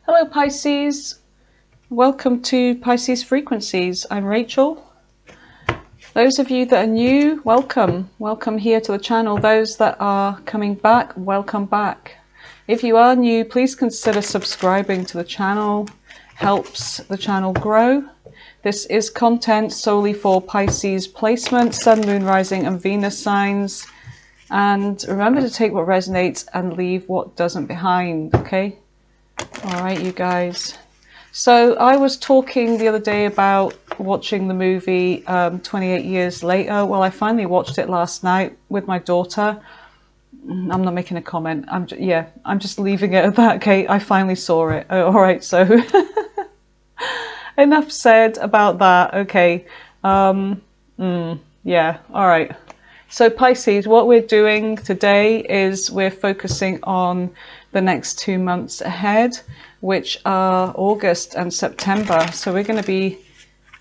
Hello Pisces, welcome to Pisces Frequencies. I'm Rachel. Those of you that are new, welcome. Welcome here to the channel. Those that are coming back, welcome back. If you are new, please consider subscribing to the channel. Helps the channel grow. This is content solely for Pisces placement, Sun, Moon, Rising and Venus signs. And remember to take what resonates and leave what doesn't behind, okay? All right, you guys. So I was talking the other day about watching the movie 28 Years Later. Well, I finally watched it last night with my daughter. I'm not making a comment. I'm just leaving it at that. Okay, I finally saw it. Oh, all right, so enough said about that. Okay. Yeah. All right. So Pisces, what we're doing today is we're focusing on the next 2 months ahead, which are August and September. So we're going to be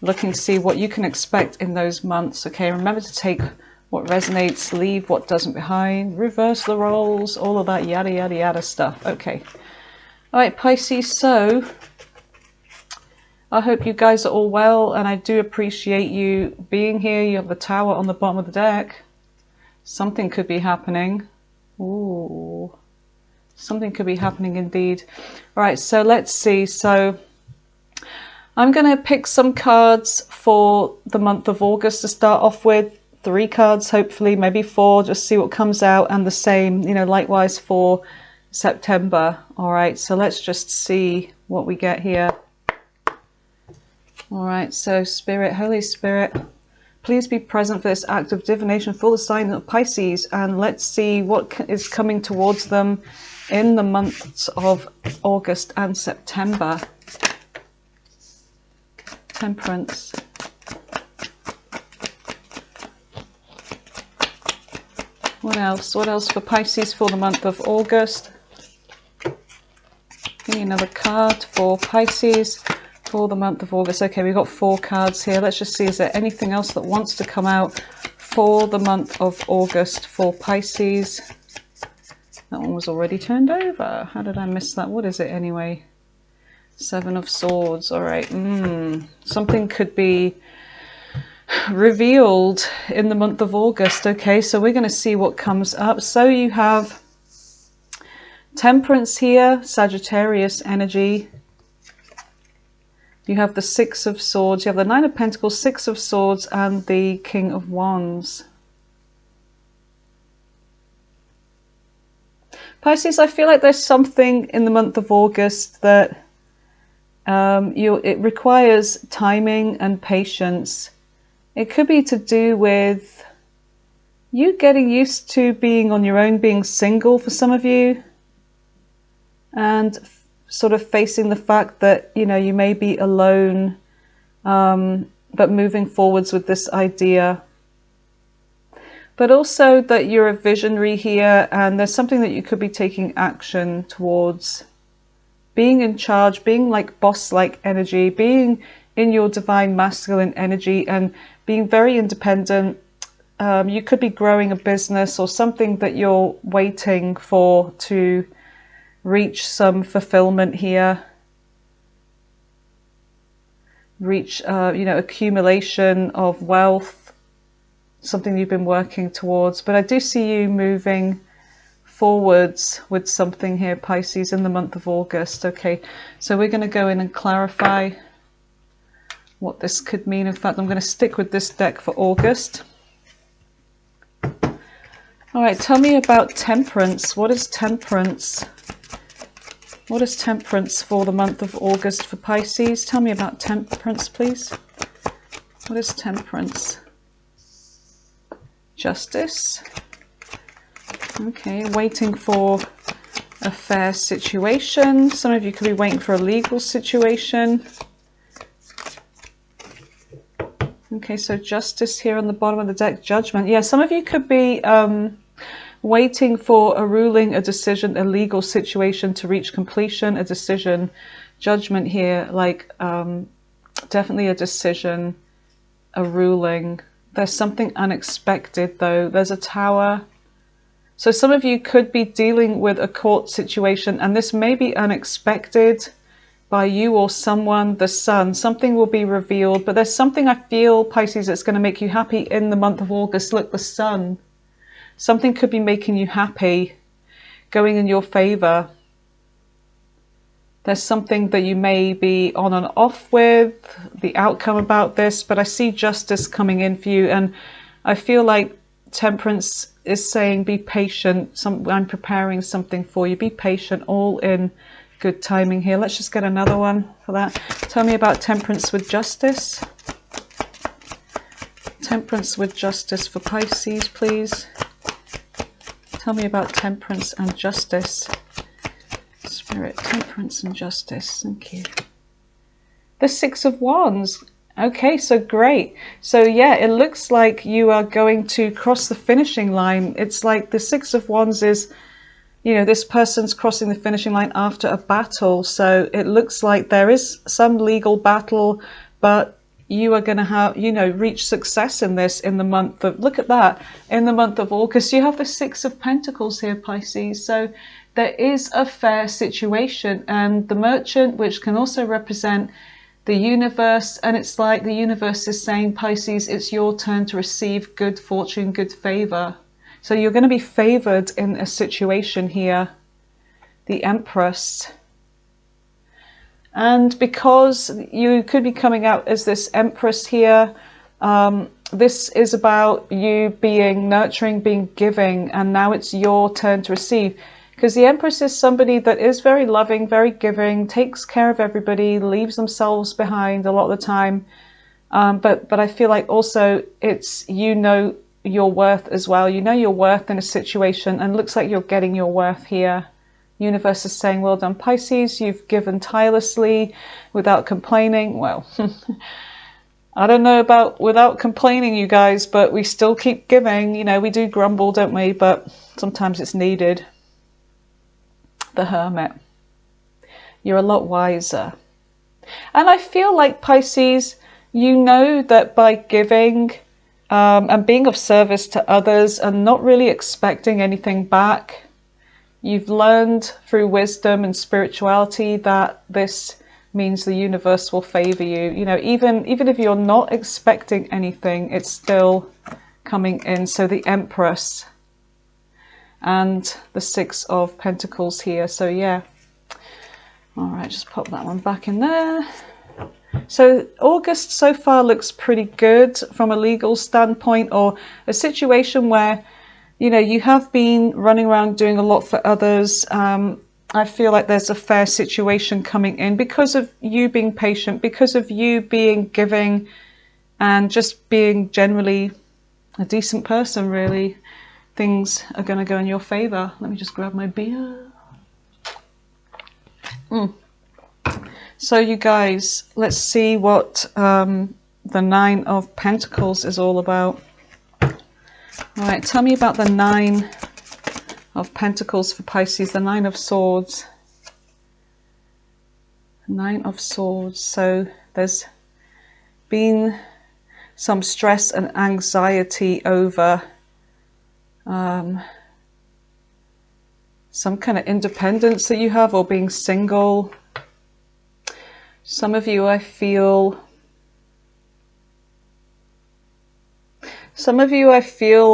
looking to see what you can expect in those months. Okay, remember to take what resonates, leave what doesn't behind, reverse the roles, all of that yada yada yada stuff. Okay. All right, Pisces, so I hope you guys are all well, and I do appreciate you being here. You have the tower on the bottom of the deck. Something could be happening. Ooh. Something could be happening indeed. Right, so let's see. So I'm going to pick some cards for the month of August to start off with. 3 cards, hopefully, maybe 4, just see what comes out. And the same, you know, likewise for September. All right, so let's just see what we get here. All right, so Spirit, Holy Spirit, please be present for this act of divination for the sign of Pisces. And let's see what is coming towards them in the months of August and September. Temperance. What else? What else for Pisces for the month of August? Give me another card for Pisces for the month of August. Okay, we've got 4 cards here. Let's just see, is there anything else that wants to come out for the month of August for Pisces? That one was already turned over. How did I miss that? What is it anyway? 7 of Swords. All right. Something could be revealed in the month of August. Okay, so we're going to see what comes up. So you have Temperance here, Sagittarius energy. You have the 6 of Swords. You have the 9 of Pentacles, 6 of Swords, and the King of Wands. Pisces, I feel like there's something in the month of August that it requires timing and patience. It could be to do with you getting used to being on your own, being single for some of you, and sort of facing the fact that, you know, you may be alone, but moving forwards with this idea. But also that you're a visionary here, and there's something that you could be taking action towards. Being in charge, being like boss-like energy, being in your divine masculine energy and being very independent. You could be growing a business or something that you're waiting for to reach some fulfillment here. Reach, you know, accumulation of wealth. Something you've been working towards, but I do see you moving forwards with something here, Pisces, in the month of August. Okay, so we're going to go in and clarify what this could mean. In fact, I'm going to stick with this deck for August. All right, tell me about Temperance. What is Temperance? What is Temperance for the month of August for Pisces? Tell me about Temperance, please. What is Temperance? Justice. Okay, waiting for a fair situation. Some of you could be waiting for a legal situation. Okay, so Justice here on the bottom of the deck. Judgment. Yeah, some of you could be waiting for a ruling, a decision, a legal situation to reach completion, a decision. Judgment here, like definitely a decision, a ruling. There's something unexpected though. There's a Tower. So some of you could be dealing with a court situation, and this may be unexpected. by you or someone, the sun. Something will be revealed, but there's something I feel, Pisces, that's going to make you happy in the month of August. Look, the sun. Something could be making you happy, going in your favor. There's something that you may be on and off with, the outcome about this, but I see justice coming in for you. And I feel like Temperance is saying, be patient. I'm preparing something for you. Be patient, all in good timing here. Let's just get another one for that. Tell me about Temperance with justice. Temperance with justice for Pisces, please. Tell me about temperance and justice. Spirit, temperance and justice. Thank you. The Six of Wands. Okay, so great. So yeah, it looks like you are going to cross the finishing line. It's like the Six of Wands is, you know, this person's crossing the finishing line after a battle. So it looks like there is some legal battle, but you are going to have, you know, reach success in this in the month of, look at that, in the month of August. You have the Six of Pentacles here, Pisces. So there is a fair situation, and the Merchant, which can also represent the universe, and it's like the universe is saying, Pisces, it's your turn to receive good fortune, good favor. So you're going to be favored in a situation here, the Empress. And because you could be coming out as this Empress here, this is about you being nurturing, being giving, and now it's your turn to receive. Because the Empress is somebody that is very loving, very giving, takes care of everybody, leaves themselves behind a lot of the time. But I feel like also it's, you know, your worth as well. You know your worth in a situation, and looks like you're getting your worth here. Universe is saying, well done, Pisces. You've given tirelessly without complaining. Well, I don't know about without complaining, you guys, but we still keep giving. You know, we do grumble, don't we? But sometimes it's needed. The Hermit. You're a lot wiser. And I feel like, Pisces, you know that by giving and being of service to others and not really expecting anything back, you've learned through wisdom and spirituality that this means the universe will favor you. You know, even if you're not expecting anything, it's still coming in. So the Empress and the Six of Pentacles here. So yeah. All right, just pop that one back in there. So August so far looks pretty good from a legal standpoint, or a situation where, you know, you have been running around doing a lot for others. I feel like there's a fair situation coming in because of you being patient, because of you being giving, and just being generally a decent person, really. Things are going to go in your favor. Let me just grab my beer. So you guys, let's see what the Nine of Pentacles is all about. All right, tell me about the Nine of Pentacles for Pisces, the Nine of Swords. Nine of Swords. So there's been some stress and anxiety over some kind of independence that you have, or being single. Some of you, I feel,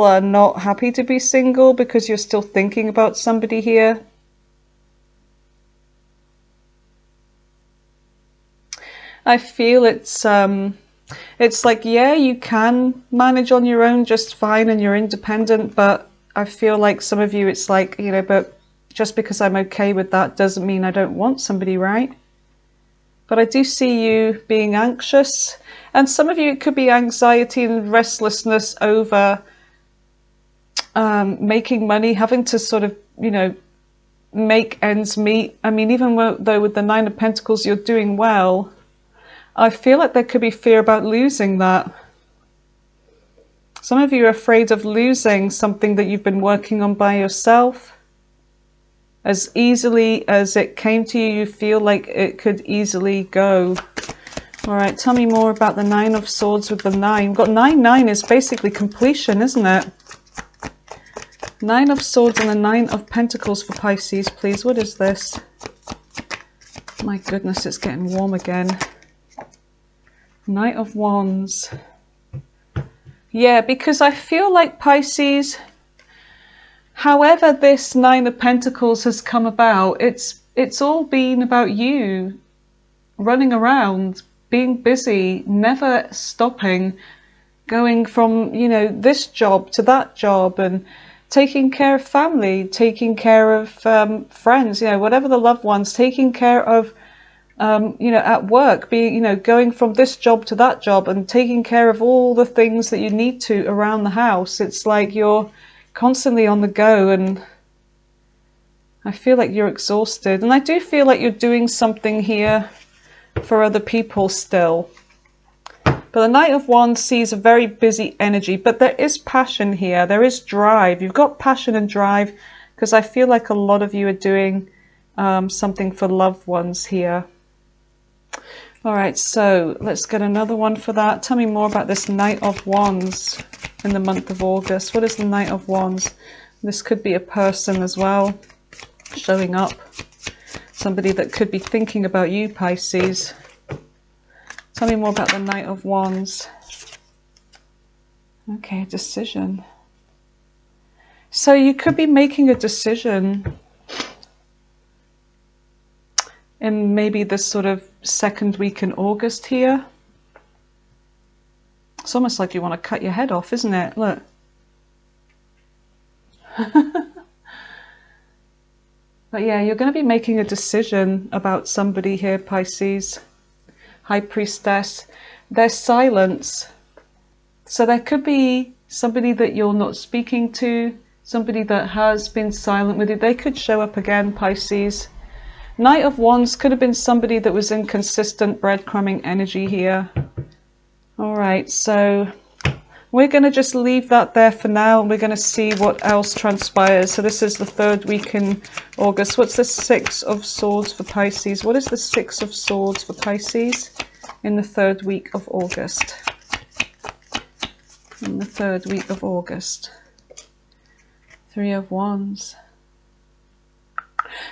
are not happy to be single because you're still thinking about somebody here. I feel it's like, yeah, you can manage on your own just fine and you're independent, but I feel like some of you, it's like, you know, but just because I'm okay with that doesn't mean I don't want somebody, right? But I do see you being anxious, and some of you, it could be anxiety and restlessness over making money, having to sort of, you know, make ends meet. I mean, even though with the Nine of Pentacles you're doing well, I feel like there could be fear about losing that. Some of you are afraid of losing something that you've been working on by yourself. As easily as it came to you, you feel like it could easily go. All right, tell me more about the Nine of Swords with the Nine. We've got 9-9 is basically completion, isn't it? Nine of Swords and the Nine of Pentacles for Pisces, please. What is this? My goodness, it's getting warm again. Knight of Wands. Yeah, because I feel like Pisces, however this Nine of Pentacles has come about, it's all been about you running around, being busy, never stopping, going from, you know, this job to that job, and taking care of family, taking care of friends, you know, whatever the loved ones, taking care of you know, at work, being, you know, going from this job to that job and taking care of all the things that you need to around the house. It's like you're constantly on the go, and I feel like you're exhausted. And I do feel like you're doing something here for other people still. But the Knight of Wands sees a very busy energy, but there is passion here. There is drive. You've got passion and drive, because I feel like a lot of you are doing something for loved ones here. All right, so let's get another one for that. Tell me more about this Knight of Wands in the month of August. What is the Knight of Wands? This could be a person as well, showing up. Somebody that could be thinking about you, Pisces. Tell me more about the Knight of Wands. Okay, decision. So you could be making a decision in maybe this sort of second week in August here. It's almost like you want to cut your head off, isn't it? Look. But yeah, you're going to be making a decision about somebody here, Pisces. High Priestess. There's silence. So there could be somebody that you're not speaking to, somebody that has been silent with you. They could show up again, Pisces. Knight of Wands could have been somebody that was in consistent breadcrumbing energy here. All right, so we're going to just leave that there for now. We're going to see what else transpires. So this is the third week in August. What's the Six of Swords for Pisces? What is the Six of Swords for Pisces in the third week of August? In the third week of August. Three of Wands.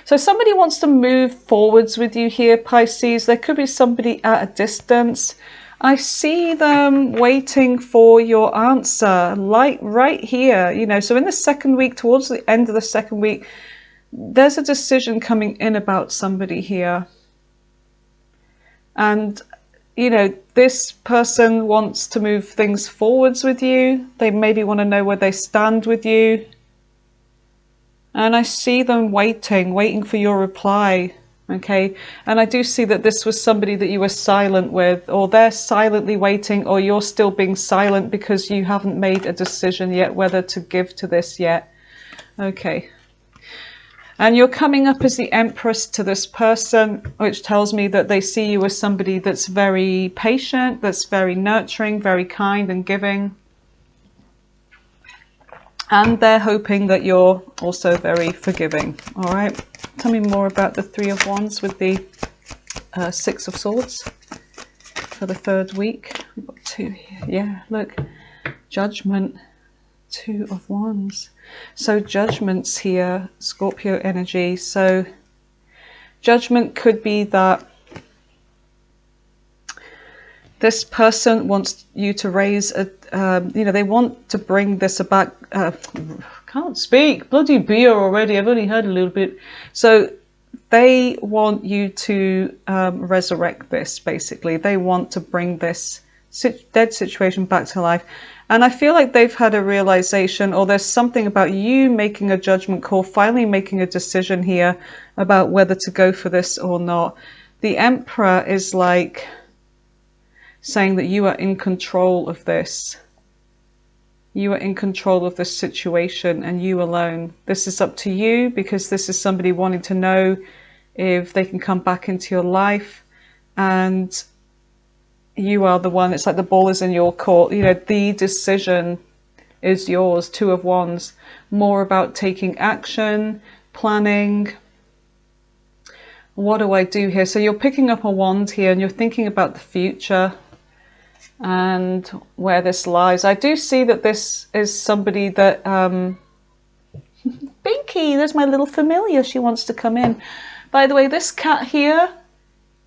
So somebody wants to move forwards with you here, Pisces. There could be somebody at a distance. I see them waiting for your answer, like right here, you know. So in the second week, towards the end of the second week, there's a decision coming in about somebody here. And, you know, this person wants to move things forwards with you. They maybe want to know where they stand with you. And I see them waiting for your reply, okay? And I do see that this was somebody that you were silent with, or they're silently waiting, or you're still being silent because you haven't made a decision yet whether to give to this yet. Okay. And you're coming up as the Empress to this person, which tells me that they see you as somebody that's very patient, that's very nurturing, very kind and giving. And they're hoping that you're also very forgiving. All right. Tell me more about the Three of Wands with the Six of Swords for the third week. We've got two here. Yeah, look. Judgment. Two of Wands. So judgment's here. Scorpio energy. So judgment could be that this person wants you to raise a, you know, they want to bring this about, can't speak, bloody beer already, I've only heard a little bit. So they want you to resurrect this, basically. They want to bring this dead situation back to life. And I feel like they've had a realization, or there's something about you making a judgment call, finally making a decision here about whether to go for this or not. The Emperor is like saying that you are in control of this. You are in control of this situation, and you alone. This is up to you, because this is somebody wanting to know if they can come back into your life, and you are the one. It's like the ball is in your court. You know, the decision is yours. Two of Wands. More about taking action, planning. What do I do here? So you're picking up a wand here, and you're thinking about the future and where this lies. I do see that this is somebody that Binky, there's my little familiar, she wants to come in. By the way, this cat here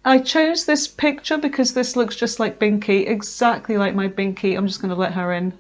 I chose this picture because this looks just like Binky, exactly like my Binky. I'm just going to let her in.